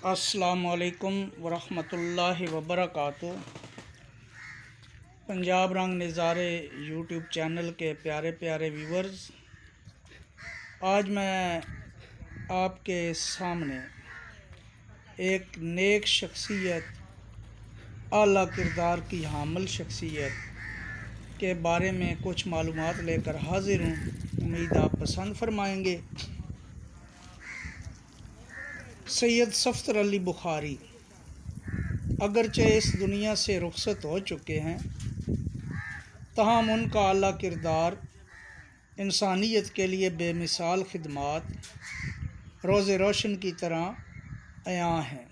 السلام علیکم ورحمۃ اللہ وبرکاتہ۔ پنجاب رنگ نظارے یوٹیوب چینل کے پیارے پیارے ویورز، آج میں آپ کے سامنے ایک نیک شخصیت، اعلیٰ کردار کی حامل شخصیت کے بارے میں کچھ معلومات لے کر حاضر ہوں۔ امید آپ پسند فرمائیں گے۔ سید صفدر علی بخاری اگرچہ اس دنیا سے رخصت ہو چکے ہیں، تاہم ان کا اعلیٰ کردار، انسانیت کے لیے بے مثال خدمات روز روشن کی طرح عیاں ہیں۔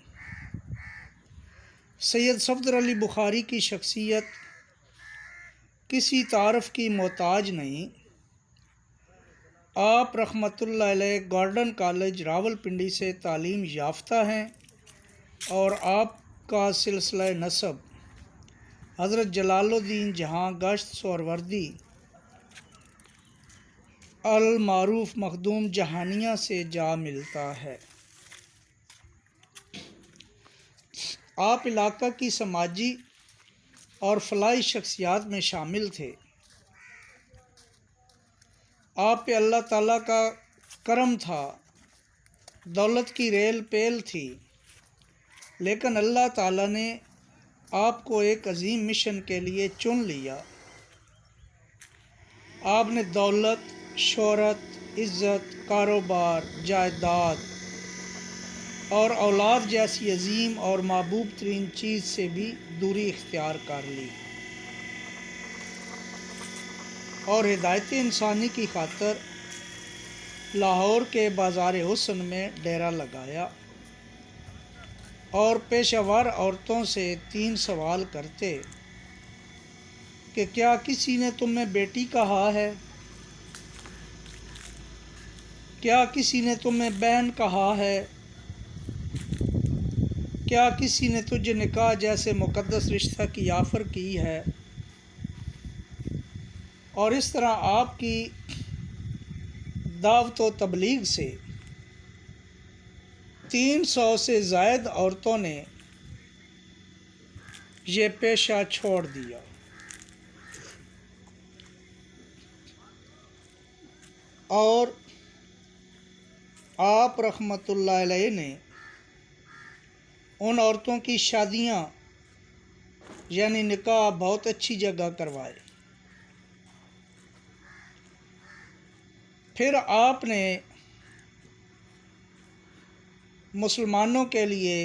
سید صفدر علی بخاری کی شخصیت کسی تعارف کی محتاج نہیں۔ آپ رحمۃ اللہ علیہ گارڈن کالج راولپنڈی سے تعلیم یافتہ ہیں اور آپ کا سلسلہ نسب حضرت جلال الدین جہاں گشت سہروردی المعروف مخدوم جہانیہ سے جا ملتا ہے۔ آپ علاقہ کی سماجی اور فلاحی شخصیات میں شامل تھے۔ آپ پہ اللہ تعالیٰ کا کرم تھا، دولت کی ریل پیل تھی، لیکن اللہ تعالیٰ نے آپ کو ایک عظیم مشن کے لیے چن لیا۔ آپ نے دولت، شہرت، عزت، کاروبار، جائیداد اور اولاد جیسی عظیم اور محبوب ترین چیز سے بھی دوری اختیار کر لی اور ہدایت انسانی کی خاطر لاہور کے بازار حسن میں ڈیرا لگایا اور پیشہ ور عورتوں سے 3 سوال کرتے کہ کیا کسی نے تمہیں بیٹی کہا ہے؟ کیا کسی نے تمہیں بہن کہا ہے؟ کیا کسی نے تجھے نکاح جیسے مقدس رشتہ کی آفر کی ہے؟ اور اس طرح آپ کی دعوت و تبلیغ سے 300 سے زائد عورتوں نے یہ پیشہ چھوڑ دیا۔ اور آپ رحمۃ اللہ علیہ نے ان عورتوں کی شادیاں یعنی نکاح بہت اچھی جگہ کروائے۔ پھر آپ نے مسلمانوں کے لیے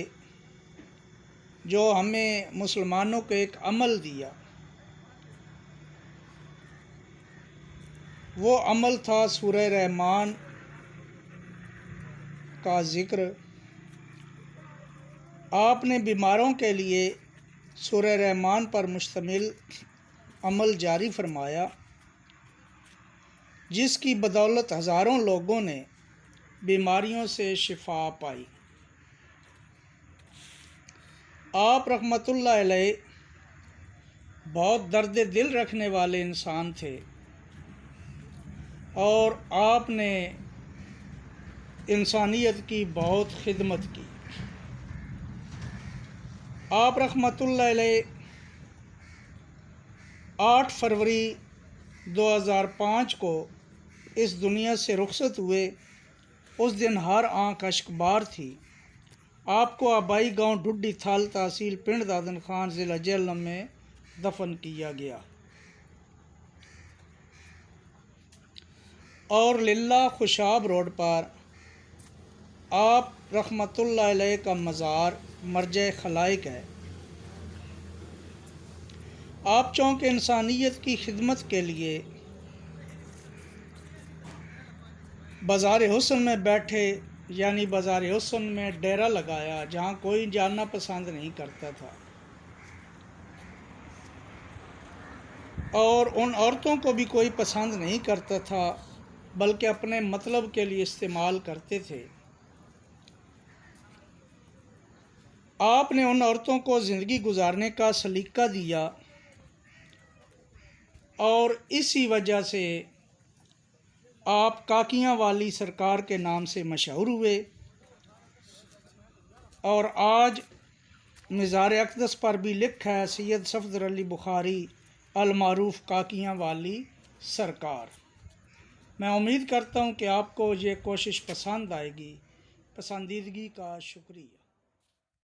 جو ہمیں مسلمانوں کو ایک عمل دیا، وہ عمل تھا سورہ رحمان کا ذکر۔ آپ نے بیماروں کے لیے سورہ رحمان پر مشتمل عمل جاری فرمایا، جس کی بدولت ہزاروں لوگوں نے بیماریوں سے شفا پائی۔ آپ رحمۃ اللہ علیہ بہت درد دل رکھنے والے انسان تھے اور آپ نے انسانیت کی بہت خدمت کی۔ آپ رحمۃ اللہ علیہ 8 فروری 2005 کو اس دنیا سے رخصت ہوئے۔ اس دن ہر آنکھ اشکبار تھی۔ آپ کو آبائی گاؤں ڈھڈی تھال تحصیل پنڈ دادن خان ضلع جہلم میں دفن کیا گیا اور للہ خوشاب روڈ پر آپ رحمۃ اللہ علیہ کا مزار مرجع خلائق ہے۔ آپ چونکہ انسانیت کی خدمت کے لیے بازار حسن میں بیٹھے، یعنی بازار حسن میں ڈیرا لگایا جہاں کوئی جاننا پسند نہیں کرتا تھا، اور ان عورتوں کو بھی کوئی پسند نہیں کرتا تھا بلکہ اپنے مطلب کے لیے استعمال کرتے تھے۔ آپ نے ان عورتوں کو زندگی گزارنے کا سلیقہ دیا اور اسی وجہ سے آپ کاکیاں والی سرکار کے نام سے مشہور ہوئے اور آج مزار اقدس پر بھی لکھا ہے سید صفدر علی بخاری المعروف کاکیاں والی سرکار۔ میں امید کرتا ہوں کہ آپ کو یہ کوشش پسند آئے گی۔ پسندیدگی کا شکریہ۔